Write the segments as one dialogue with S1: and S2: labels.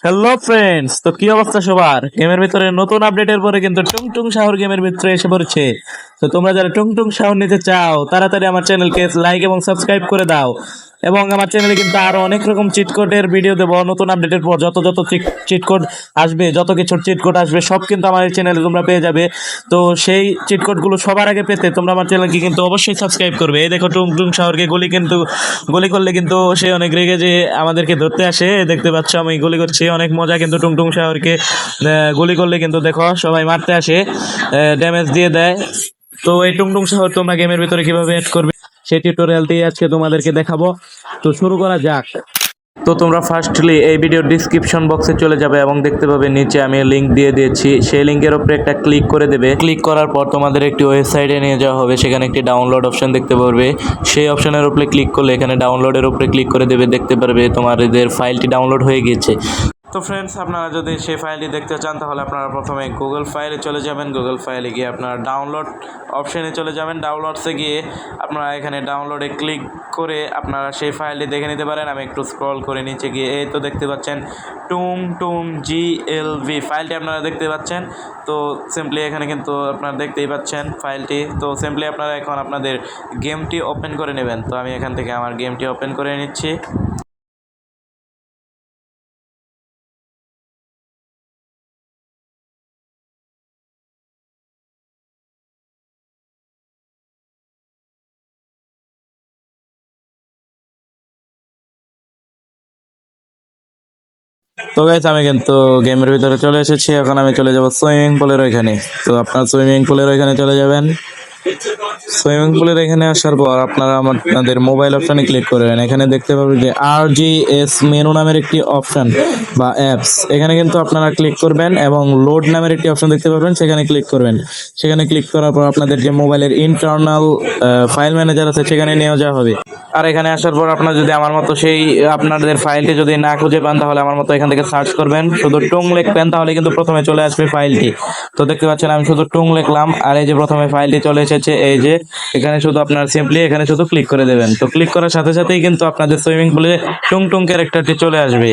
S1: Hello friends, তো কি অবস্থা সবার? গেমের ভিতরে নতুন আপডেটের পরে কিন্তু টুংটুং শাহর গেমের ভিতরে এসে পড়েছে। তো তোমরা যারা টুংটুং শাহর নিতে চাও তাড়াতাড়ি আমার চ্যানেলকে লাইক এবং সাবস্ক্রাইব করে দাও। এবং আমার চ্যানেলে কিন্তু আরো অনেক রকম চিট কোডের ভিডিও দেবো নতুন আপডেটের পর। যত যত চিট কোড আসবে, যত কিছু চিট কোড আসবে সব কিন্তু আমার এই চ্যানেলে তোমরা পেয়ে যাবে। তো সেই চিট কোডগুলো সবার আগে পেতে তোমরা আমার চ্যানেলকে কিন্তু অবশ্যই সাবস্ক্রাইব করবে। এই দেখো টুংটুং শাহরকে গুলি করলে কিন্তু সে অনেক রেগে যে আমাদেরকে ধরতে আসে। দেখতে পাচ্ছ আমি গুলি করছি, অনেক মজা কিন্তু টুংটুং শাহরকে গুলি করলে কিন্তু দেখো সবাই মারতে আসে, ড্যামেজ দিয়ে দেয়। তো এই টুংটুং শাহর তোমরা গেমের ভিতরে কিভাবে অ্যাড করবে সেই টিউটোরিয়ালটি আজকে তোমাদেরকে দেখাবো। তো শুরু করা যাক। তো তোমরা ফার্স্টলি এই ভিডিওর ডিসক্রিপশন বক্সে চলে যাবে এবং দেখতে পাবে নিচে আমি লিংক দিয়ে দিয়েছি। সেই লিংকের উপরে একটা ক্লিক করে দেবে। ক্লিক করার পর তোমাদের একটি ওয়েবসাইটে নিয়ে যাওয়া হবে। সেখানে একটি ডাউনলোড অপশন দেখতে পারবে। সেই অপশনের উপরে ক্লিক করলে এখানে ডাউনলোডের উপরে ক্লিক করে দেবে। দেখতে পারবে তোমাদের ফাইলটি ডাউনলোড হয়ে গিয়েছে। তো ফ্রেন্ডস, আপনারা যদি সেই ফাইলটি দেখতে চান তাহলে আপনারা প্রথমে গুগল ফাইলে চলে যাবেন। গুগল ফাইলে গিয়ে আপনারা ডাউনলোড অপশানে চলে যাবেন। ডাউনলোডসে গিয়ে আপনারা এখানে ডাউনলোডে ক্লিক করে আপনারা সেই ফাইলটি দেখে নিতে পারেন। আমি একটু স্ক্রল করে নিচে গিয়ে এই তো দেখতে পাচ্ছেন টুংটুং GLV ফাইলটি আপনারা দেখতে পাচ্ছেন। তো সিম্পলি এখানে কিন্তু আপনারা দেখতেই পাচ্ছেন ফাইলটি। তো সিম্পলি আপনারা এখন আপনাদের গেমটি ওপেন করে নেবেন। তো আমি এখান থেকে আমার গেমটি ওপেন করে নিচ্ছি। তো গাইস, আমি কিন্তু গেমের ভিতরে চলে এসেছি। এখন আমি চলে যাব সুইমিং পুলের ওইখানে। তো আপনারা সুইমিং পুলের ওইখানে চলে যাবেন। সুইমিং পুলের এখানে আসার পর আপনারা আপনাদের মোবাইল অপশনে ক্লিক করবেন। এখানে দেখতে পাবেন যে RGS মেনু নামের একটি অপশন বা অ্যাপস, এখানে কিন্তু আপনারা ক্লিক করবেন এবং লোড নামের একটি অপশন দেখতে পাবেন, সেখানে ক্লিক করবেন। সেখানে ক্লিক করার পর আপনাদের যে মোবাইলের ইন্টারনাল ফাইল ম্যানেজার আছে সেখানে নিয়ে যাওয়া হবে। আর এখানে আসার পর আপনারা যদি আমার মতো সেই আপনাদের ফাইলটি যদি না খুঁজে পান তাহলে আমার মতো এখান থেকে সার্চ করবেন, শুধু টুং লিখবেন, তাহলে কিন্তু প্রথমে চলে আসবে ফাইলটি। তো দেখতে পাচ্ছেন আমি শুধু টুং লিখলাম আর এই যে প্রথমে ফাইলটি চলে এসেছে। এই যে এখানে শুধু আপনার সিম্পলি এখানে শুধু ক্লিক করে দেবেন। তো ক্লিক করার সাথে সাথেই কিন্তু আপনাদের সুইমিং পুলে টুংটুং ক্যারেক্টারটি চলে আসবে।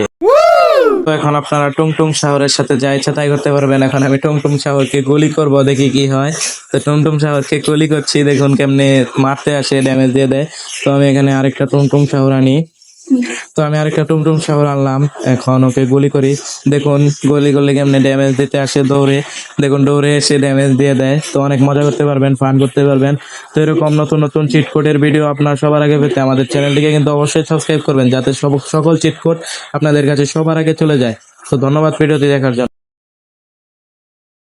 S1: তো এখন আপনারা টুংটুং শাহরের সাথে যা ইচ্ছা তাই করতে পারবেন। এখন আমি টুংটুং শাহরকে গুলি করব, দেখি কি হয়। তো টুংটুং শাহরকে গুলি করছি, দেখুন কেমনে মারতে আসে, ড্যামেজ দিয়ে দেয়। তো আমি এখানে আরেকটা টুংটুং শাহর আনি। তো আমি আরেকটা টুংটুং শাহর আনলাম, এখন ওকে গুলি করি। দেখুন গুলি করলে কেমনে ড্যামেজ দিতে আসে দৌড়ে। দেখুন দৌড়ে এসে ড্যামেজ দিয়ে দেয়। তো অনেক মজা করতে পারবেন, ফান করতে পারবেন। তো এরকম নতুন নতুন চিট কোডের ভিডিও আপনার সবার আগে পেতে আমাদের চ্যানেলটিকে কিন্তু অবশ্যই সাবস্ক্রাইব করবেন, যাতে সকল চিট কোড আপনাদের কাছে সবার আগে চলে যায়। তো ধন্যবাদ ভিডিওটি দেখার জন্য।